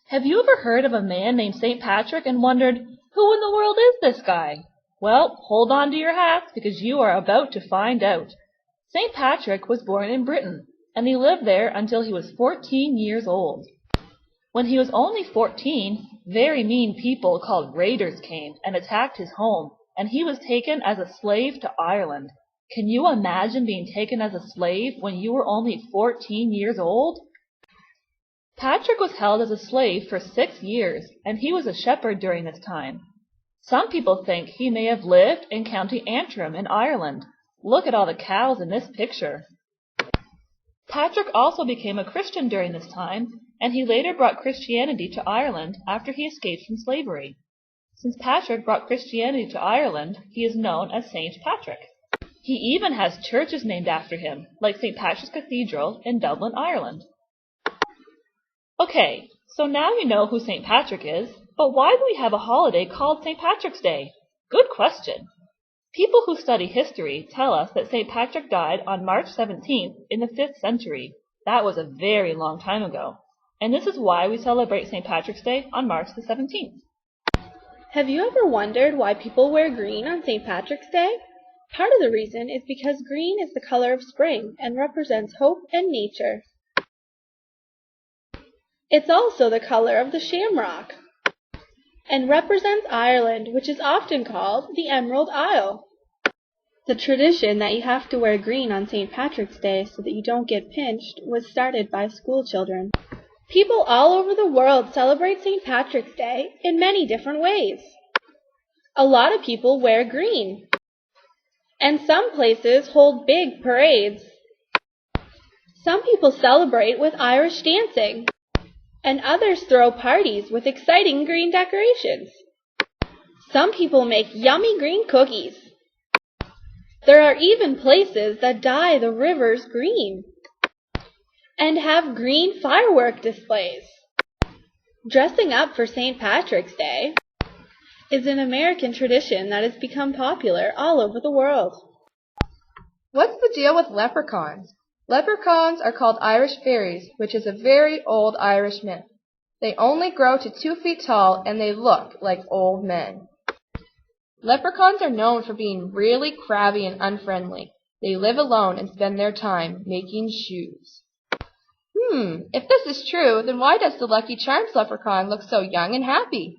Have you ever heard of a man named St. Patrick and wondered, who in the world is this guy? Well, hold on to your hats because you are about to find out. St. Patrick was born in Britain, and he lived there until he was 14 years old. When he was only 14, very mean people called raiders came and attacked his home, and he was taken as a slave to Ireland. Can you imagine being taken as a slave when you were only 14 years old? Patrick was held as a slave for 6 years, and he was a shepherd during this time. Some people think he may have lived in County Antrim in Ireland. Look at all the cows in this picture. Patrick also became a Christian during this time, and he later brought Christianity to Ireland after he escaped from slavery. Since Patrick brought Christianity to Ireland, he is known as Saint Patrick. He even has churches named after him, like St. Patrick's Cathedral in Dublin, Ireland. Okay, so now you know who St. Patrick is, but why do we have a holiday called St. Patrick's Day? Good question. People who study history tell us that St. Patrick died on March 17th in the 5th century. That was a very long time ago. And this is why we celebrate St. Patrick's Day on March the 17th. Have you ever wondered why people wear green on St. Patrick's Day? Part of the reason is because green is the color of spring and represents hope and nature. It's also the color of the shamrock and represents Ireland, which is often called the Emerald Isle. The tradition that you have to wear green on St. Patrick's Day so that you don't get pinched was started by school children. People all over the world celebrate St. Patrick's Day in many different ways. A lot of people wear green, and some places hold big parades. Some people celebrate with Irish dancing, and others throw parties with exciting green decorations. Some people make yummy green cookies. There are even places that dye the rivers green and have green firework displays. Dressing up for St. Patrick's Day is an American tradition that has become popular all over the world. What's the deal with leprechauns? Leprechauns are called Irish fairies, which is a very old Irish myth. They only grow to 2 feet tall and they look like old men. Leprechauns are known for being really crabby and unfriendly. They live alone and spend their time making shoes. If this is true, then why does the Lucky Charms leprechaun look so young and happy?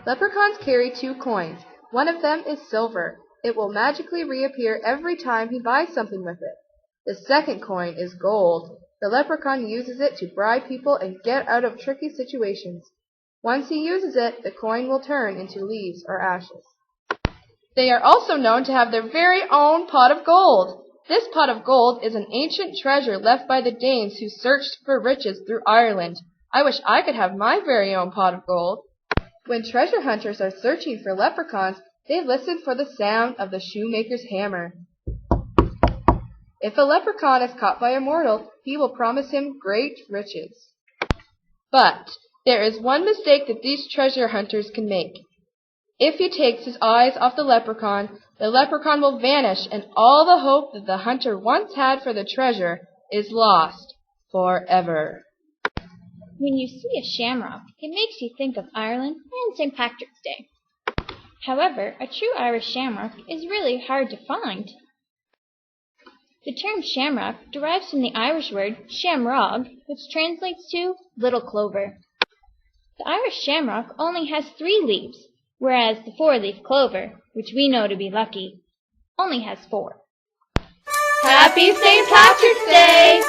Leprechauns carry 2 coins. One of them is silver. It will magically reappear every time he buys something with it. The second coin is gold. The leprechaun uses it to bribe people and get out of tricky situations. Once he uses it, the coin will turn into leaves or ashes. They are also known to have their very own pot of gold. This pot of gold is an ancient treasure left by the Danes who searched for riches through Ireland. I wish I could have my very own pot of gold. When treasure hunters are searching for leprechauns, they listen for the sound of the shoemaker's hammer. If a leprechaun is caught by a mortal, he will promise him great riches. But there is one mistake that these treasure hunters can make. If he takes his eyes off the leprechaun will vanish, and all the hope that the hunter once had for the treasure is lost forever. When you see a shamrock, it makes you think of Ireland and St. Patrick's Day. However, a true Irish shamrock is really hard to find. The term shamrock derives from the Irish word shamrog, which translates to little clover. The Irish shamrock only has 3 leaves, whereas the 4-leaf clover, which we know to be lucky, only has 4. Happy St. Patrick's Day!